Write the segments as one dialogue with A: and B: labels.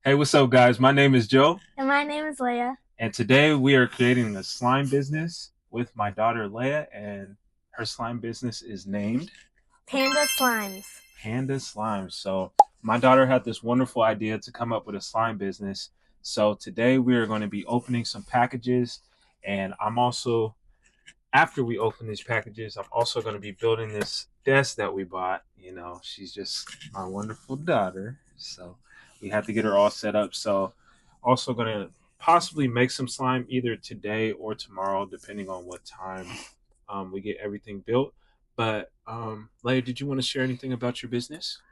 A: Hey, what's up, guys? My name is Joe,
B: And my name is Leia.
A: and today we are creating a slime business with my daughter Leia, and her slime business is named
B: Panda Slimes.
A: Panda Slimes. So, my daughter had this wonderful idea to come up with a slime business. So, today we are going to be opening some packages, and after we open these packages, I'm also going to be building this desk that we bought. She's just my wonderful daughter. So we had to get her all set up. So also going to possibly make some slime either today or tomorrow, depending on what time we get everything built. But Leia, did you want to share anything about your business?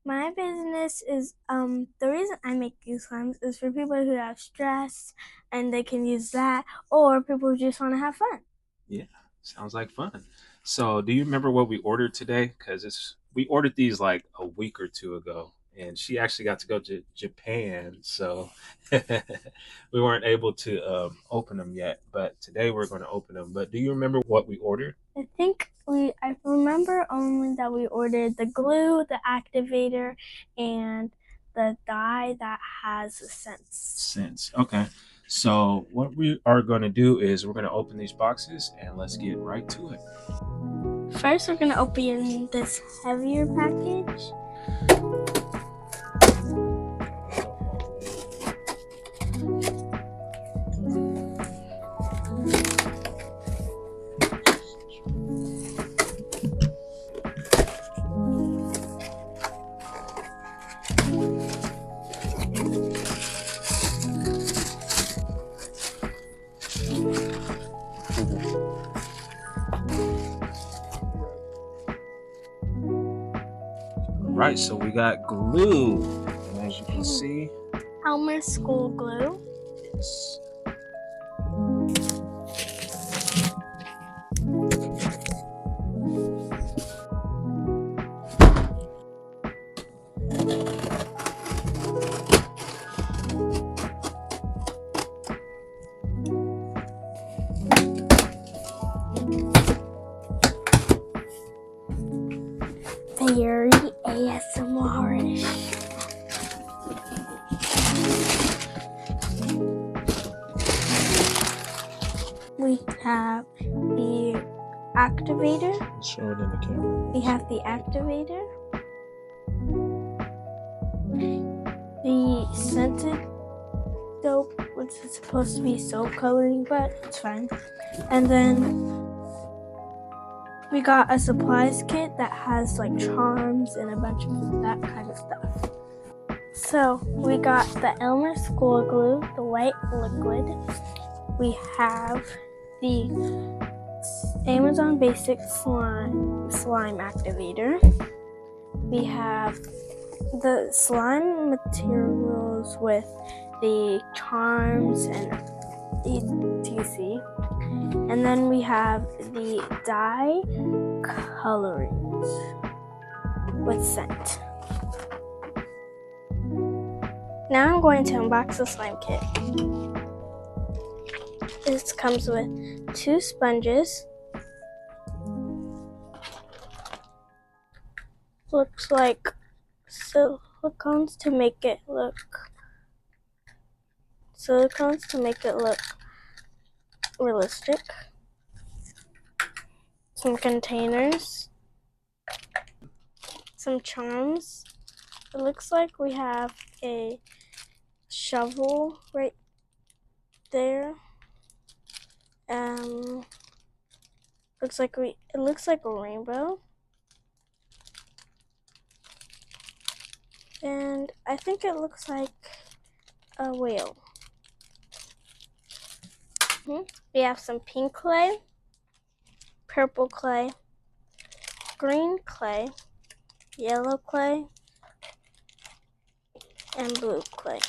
B: My business is the reason I make these slimes is for people who have stress and they can use that, or people who just want to have fun.
A: Yeah, sounds like fun. So, do you remember what we ordered today? Because we ordered these like a week or two ago, and she actually got to go to Japan, so we weren't able to open them yet. But today we're going to open them. But do you remember what we ordered?
B: I remember only that we ordered the glue, the activator, and the dye that has a sense.
A: Cents. Okay. So what we are going to do is we're going to open these boxes and let's get right to it.
B: First, we're gonna open this heavier package.
A: Right. So we got glue, and as you can see,
B: Elmer school glue.
A: it's
B: Very ASMR-ish. We have the activator.
A: show it in the camera.
B: We have the activator. The scented soap, which is supposed to be soap coloring, but it's fine. And then we got a supplies kit that has like charms and a bunch of that kind of stuff. So we got the Elmer school glue, the white liquid. We have the Amazon Basic slime activator. We have the slime materials with the charms and etc. And then we have the dye colorings with scent. Now I'm going to unbox the slime kit. This comes with 2 sponges. Looks like silicones to make it look realistic. Some containers, some charms. It looks like we have a shovel right there. It looks like a rainbow. And I think it looks like a whale. We have some pink clay, purple clay, green clay, yellow clay, and blue clay.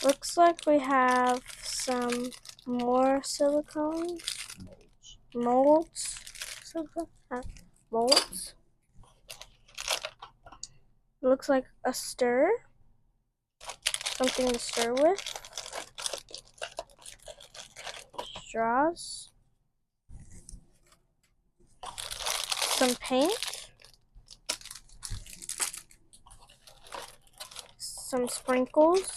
B: Looks like we have some more silicone molds. Molds. Looks like a stir. Something to stir with. Straws. some paint, some sprinkles,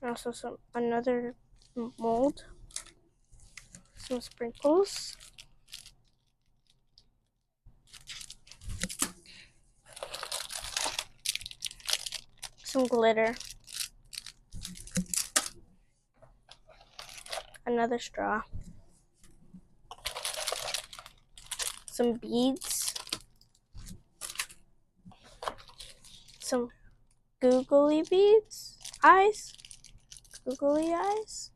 B: and also another mold, some sprinkles, some glitter, another straw, some beads, some googly beads, googly eyes,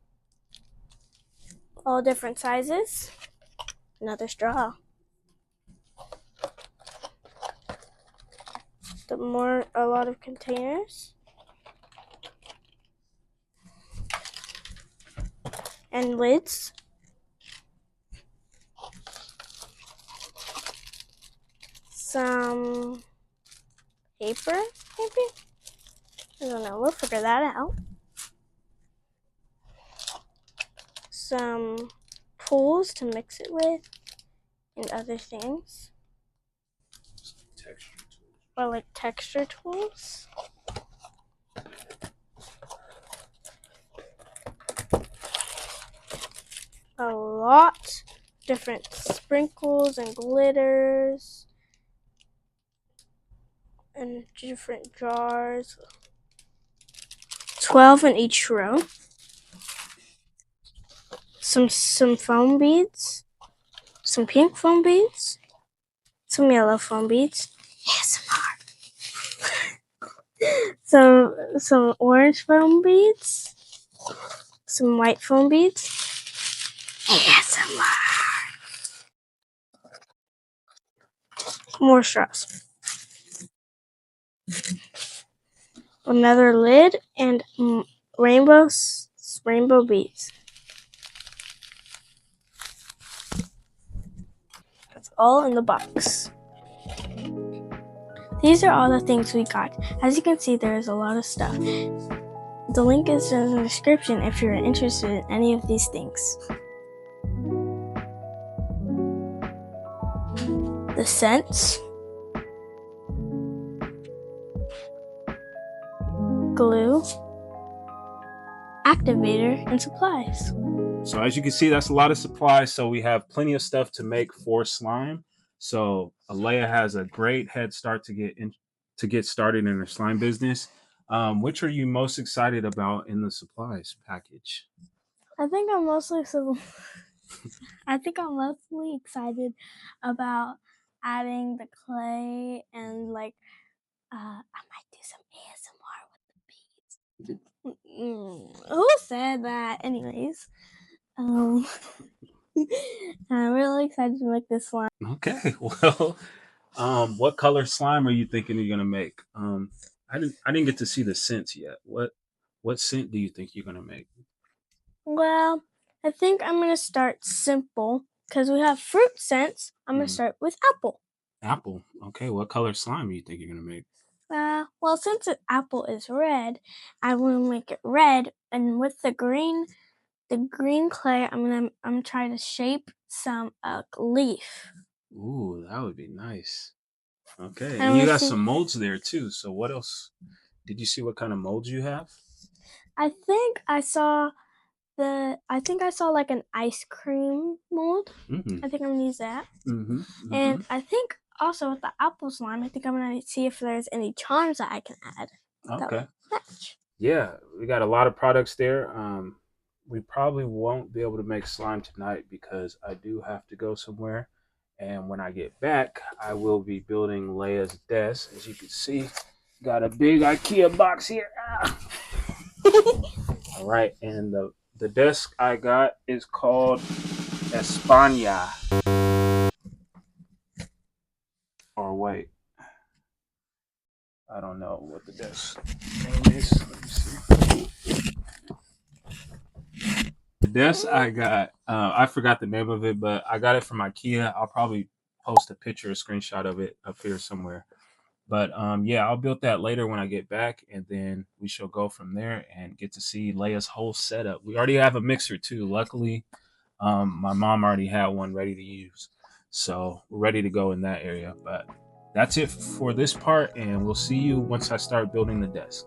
B: all different sizes, another straw. A lot of containers, and lids, some paper, maybe? I don't know, we'll figure that out. Some tools to mix it with, and other things. Or like texture tools. A lot different sprinkles and glitters and different jars. 12 in each row. Some foam beads, some pink foam beads, some yellow foam beads, some orange foam beads, some white foam beads, ASMR. More straws. Another lid and rainbow beads. That's all in the box. These are all the things we got. As you can see, there is a lot of stuff. The link is in the description if you're interested in any of these things. The scents, glue, activator, and supplies.
A: So as you can see, that's a lot of supplies. So we have plenty of stuff to make for slime. So Leia has a great head start to get started in her slime business. Which are you most excited about in the supplies package?
B: I think I'm mostly excited about adding the clay and I might do some ASMR with the beads. Who said that? Anyways, I'm really excited to make this slime.
A: Okay, well, what color slime are you thinking you're gonna make? I didn't get to see the scents yet. What scent do you think you're gonna make?
B: Well, I think I'm gonna start simple because we have fruit scents. I'm gonna
A: Mm,
B: start with apple.
A: apple. Okay, what color slime do you think you're gonna make?
B: Well, since the apple is red, I want to make it red, and with the green clay, I'm trying to shape some leaf.
A: Ooh, that would be nice. Okay,
B: And
A: and you
B: with
A: got some molds there too. So what else? Did you see what kind of molds you have?
B: I think I saw like an ice cream mold.
A: Mm-hmm.
B: I think I'm gonna use that.
A: Mm-hmm.
B: And
A: Mm-hmm.
B: I think also with the apple slime, I think I'm gonna see if there's any charms that I can add that
A: Okay.
B: would match.
A: Yeah, we got a lot of products there. We probably won't be able to make slime tonight because I do have to go somewhere. And when I get back, I will be building Leia's desk. As you can see, got a big IKEA box here. Ah. All right, and the desk I got is called España. Or wait, I don't know what the desk name is. Let me see. The desk I got, I forgot the name of it, but I got it from IKEA. I'll probably post a picture, a screenshot of it up here somewhere. But yeah, I'll build that later when I get back, and then we shall go from there and get to see Leia's whole setup. We already have a mixer too. Luckily, My mom already had one ready to use, so we're ready to go in that area. But that's it for this part, and we'll see you once I start building the desk.